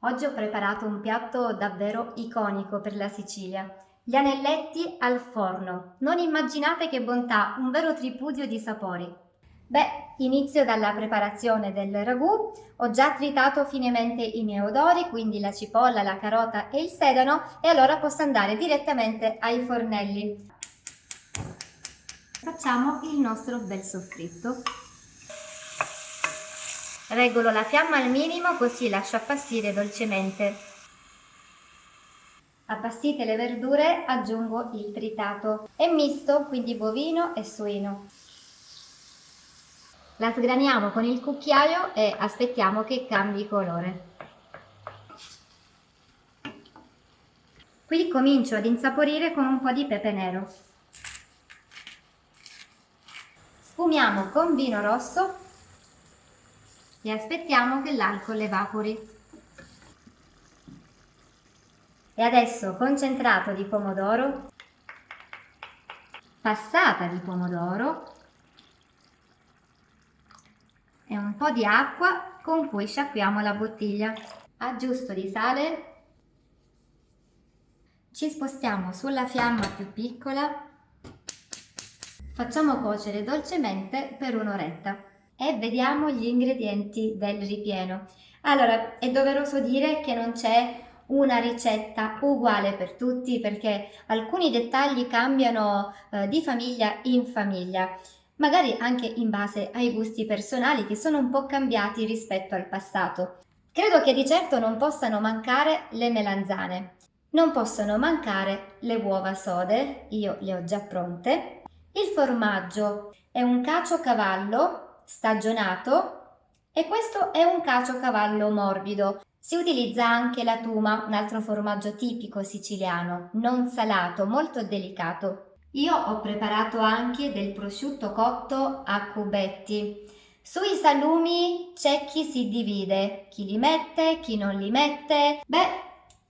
Oggi ho preparato un piatto davvero iconico per la Sicilia. Gli anelletti al forno. Non immaginate che bontà, un vero tripudio di sapori. Beh, inizio dalla preparazione del ragù. Ho già tritato finemente i miei odori, quindi la cipolla, la carota e il sedano, e allora posso andare direttamente ai fornelli. Facciamo il nostro bel soffritto. Regolo la fiamma al minimo, così lascio appassire dolcemente. Appassite le verdure, aggiungo il tritato. È misto, quindi bovino e suino. La sgraniamo con il cucchiaio e aspettiamo che cambi colore. Qui comincio ad insaporire con un po' di pepe nero. Sfumiamo con vino rosso e aspettiamo che l'alcol evapori. E adesso concentrato di pomodoro, passata di pomodoro e un po' di acqua con cui sciacquiamo la bottiglia. Aggiusto di sale. Ci spostiamo sulla fiamma più piccola. Facciamo cuocere dolcemente per un'oretta e vediamo gli ingredienti del ripieno. Allora, è doveroso dire che non c'è una ricetta uguale per tutti, perché alcuni dettagli cambiano di famiglia in famiglia, magari anche in base ai gusti personali che sono un po' cambiati rispetto al passato. Credo che di certo non possano mancare le melanzane, non possono mancare le uova sode, io le ho già pronte. Il formaggio è un caciocavallo stagionato e questo è un caciocavallo morbido. Si utilizza anche la tuma, un altro formaggio tipico siciliano, non salato, molto delicato. Io ho preparato anche del prosciutto cotto a cubetti. Sui salumi c'è chi si divide, chi li mette, chi non li mette. Beh,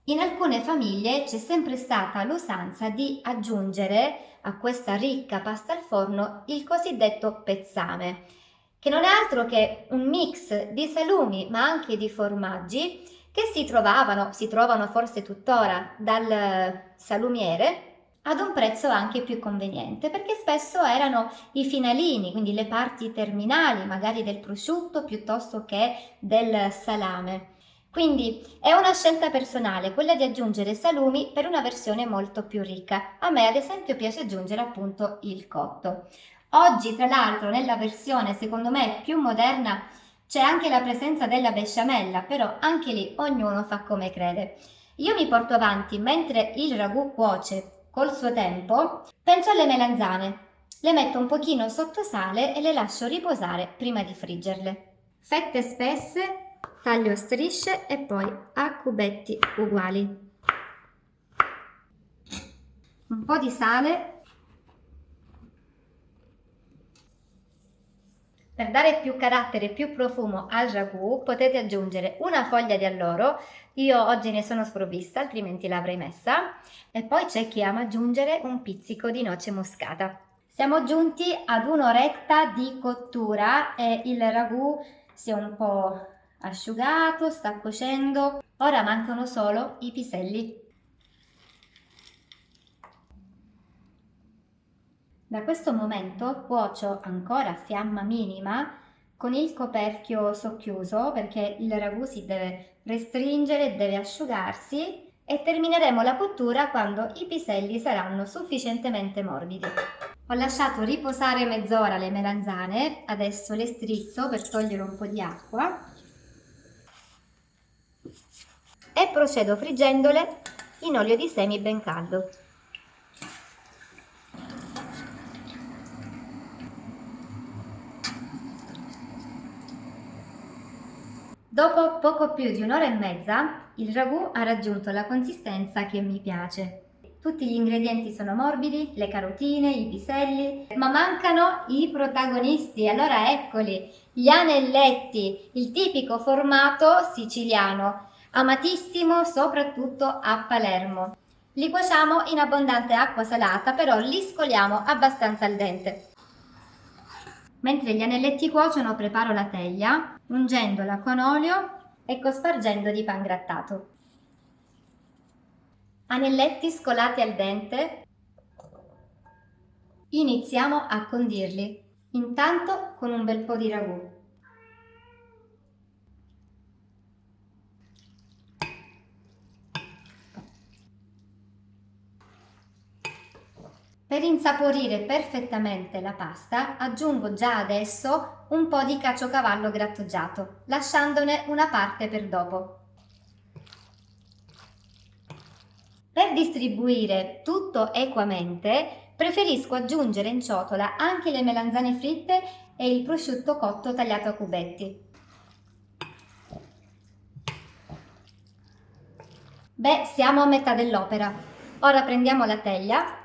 in alcune famiglie c'è sempre stata l'usanza di aggiungere a questa ricca pasta al forno il cosiddetto pezzame, che non è altro che un mix di salumi ma anche di formaggi che si trovano forse tuttora dal salumiere ad un prezzo anche più conveniente, perché spesso erano i finalini, quindi le parti terminali, magari del prosciutto piuttosto che del salame. Quindi è una scelta personale quella di aggiungere salumi per una versione molto più ricca. A me ad esempio piace aggiungere appunto il cotto. Oggi tra l'altro nella versione secondo me più moderna c'è anche la presenza della besciamella, però anche lì ognuno fa come crede. Io mi porto avanti mentre il ragù cuoce col suo tempo, penso alle melanzane. Le metto un pochino sotto sale e le lascio riposare prima di friggerle. Fette spesse, taglio a strisce e poi a cubetti uguali. Un po' di sale. Per dare più carattere e più profumo al ragù potete aggiungere una foglia di alloro, io oggi ne sono sprovvista altrimenti l'avrei messa, e poi c'è chi ama aggiungere un pizzico di noce moscata. Siamo giunti ad un'oretta di cottura e il ragù si è un po' asciugato, sta cuocendo, ora mancano solo i piselli. Da questo momento cuocio ancora a fiamma minima con il coperchio socchiuso perché il ragù si deve restringere, deve asciugarsi e termineremo la cottura quando i piselli saranno sufficientemente morbidi. Ho lasciato riposare mezz'ora le melanzane, adesso le strizzo per togliere un po' di acqua e procedo friggendole in olio di semi ben caldo. Dopo poco più di un'ora e mezza, il ragù ha raggiunto la consistenza che mi piace. Tutti gli ingredienti sono morbidi, le carotine, i piselli, ma mancano i protagonisti. Allora eccoli, gli anelletti, il tipico formato siciliano, amatissimo soprattutto a Palermo. Li cuociamo in abbondante acqua salata, però li scoliamo abbastanza al dente. Mentre gli anelletti cuociono preparo la teglia, ungendola con olio e cospargendo di pangrattato. Anelletti scolati al dente. Iniziamo a condirli, intanto con un bel po' di ragù. Per insaporire perfettamente la pasta aggiungo già adesso un po' di caciocavallo grattugiato, lasciandone una parte per dopo. Per distribuire tutto equamente preferisco aggiungere in ciotola anche le melanzane fritte e il prosciutto cotto tagliato a cubetti. Beh, siamo a metà dell'opera. Ora prendiamo la teglia.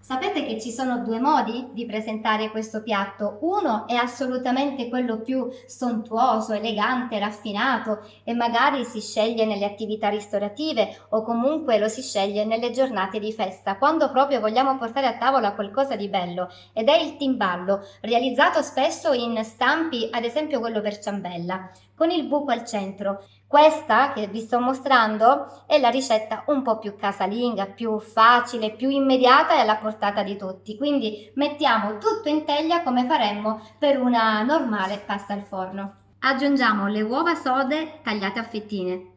Sapete che ci sono due modi di presentare questo piatto. Uno è assolutamente quello più sontuoso, elegante, raffinato e magari si sceglie nelle attività ristorative o comunque lo si sceglie nelle giornate di festa, quando proprio vogliamo portare a tavola qualcosa di bello, ed è il timballo, realizzato spesso in stampi, ad esempio quello per ciambella, con il buco al centro. Questa che vi sto mostrando è la ricetta un po' più casalinga, più facile, più immediata e alla portata di tutti. Quindi mettiamo tutto in teglia come faremmo per una normale pasta al forno. Aggiungiamo le uova sode tagliate a fettine.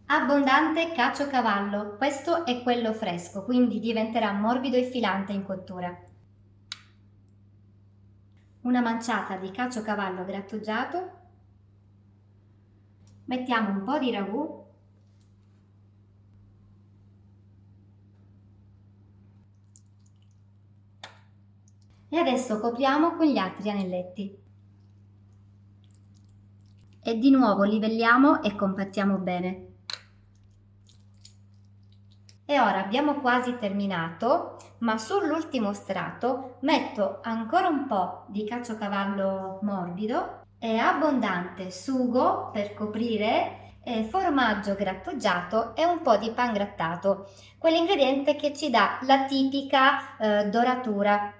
Abbondante caciocavallo, questo è quello fresco, quindi diventerà morbido e filante in cottura. Una manciata di caciocavallo grattugiato, mettiamo un po' di ragù e adesso copriamo con gli altri anelletti e di nuovo livelliamo e compattiamo bene. E ora abbiamo quasi terminato, ma sull'ultimo strato metto ancora un po' di caciocavallo morbido e abbondante sugo per coprire, formaggio grattugiato e un po' di pangrattato, quell'ingrediente che ci dà la tipica doratura.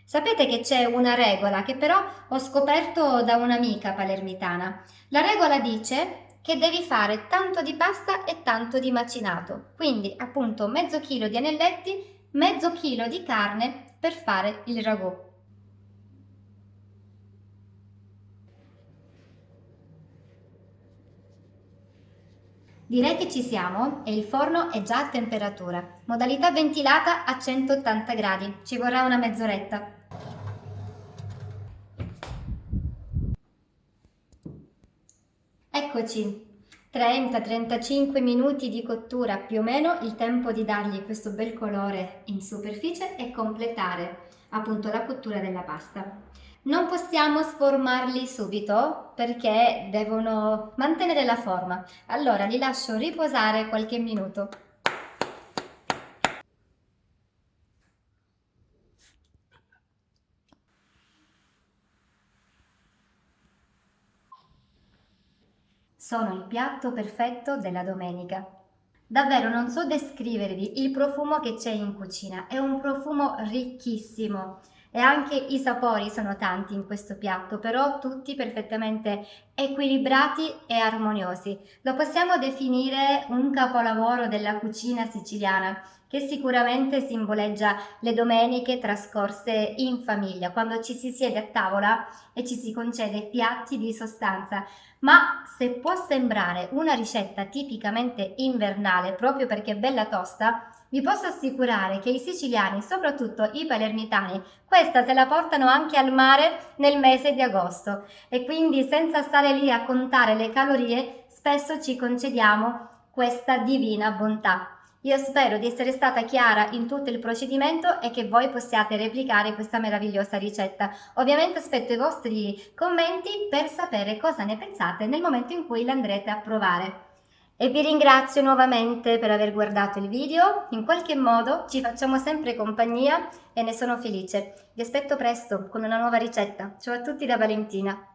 Sapete che c'è una regola che però ho scoperto da un'amica palermitana. La regola dice che devi fare tanto di pasta e tanto di macinato, quindi appunto mezzo chilo di anelletti, mezzo chilo di carne per fare il ragù. Direi che ci siamo e il forno è già a temperatura. Modalità ventilata a 180 gradi, ci vorrà una mezz'oretta. Eccoci, 30-35 minuti di cottura più o meno, il tempo di dargli questo bel colore in superficie e completare appunto la cottura della pasta. Non possiamo sformarli subito perché devono mantenere la forma, allora li lascio riposare qualche minuto. Sono il piatto perfetto della domenica. Davvero non so descrivervi il profumo che c'è in cucina, è un profumo ricchissimo e anche i sapori sono tanti in questo piatto, però tutti perfettamente equilibrati e armoniosi. Lo possiamo definire un capolavoro della cucina siciliana che sicuramente simboleggia le domeniche trascorse in famiglia, quando ci si siede a tavola e ci si concede piatti di sostanza. Ma se può sembrare una ricetta tipicamente invernale proprio perché è bella tosta, vi posso assicurare che i siciliani, soprattutto i palermitani, questa se la portano anche al mare nel mese di agosto e quindi senza stare lì a contare le calorie spesso ci concediamo questa divina bontà. Io spero di essere stata chiara in tutto il procedimento e che voi possiate replicare questa meravigliosa ricetta. Ovviamente aspetto i vostri commenti per sapere cosa ne pensate nel momento in cui l'andrete a provare. E vi ringrazio nuovamente per aver guardato il video, in qualche modo ci facciamo sempre compagnia e ne sono felice. Vi aspetto presto con una nuova ricetta. Ciao a tutti da Valentina!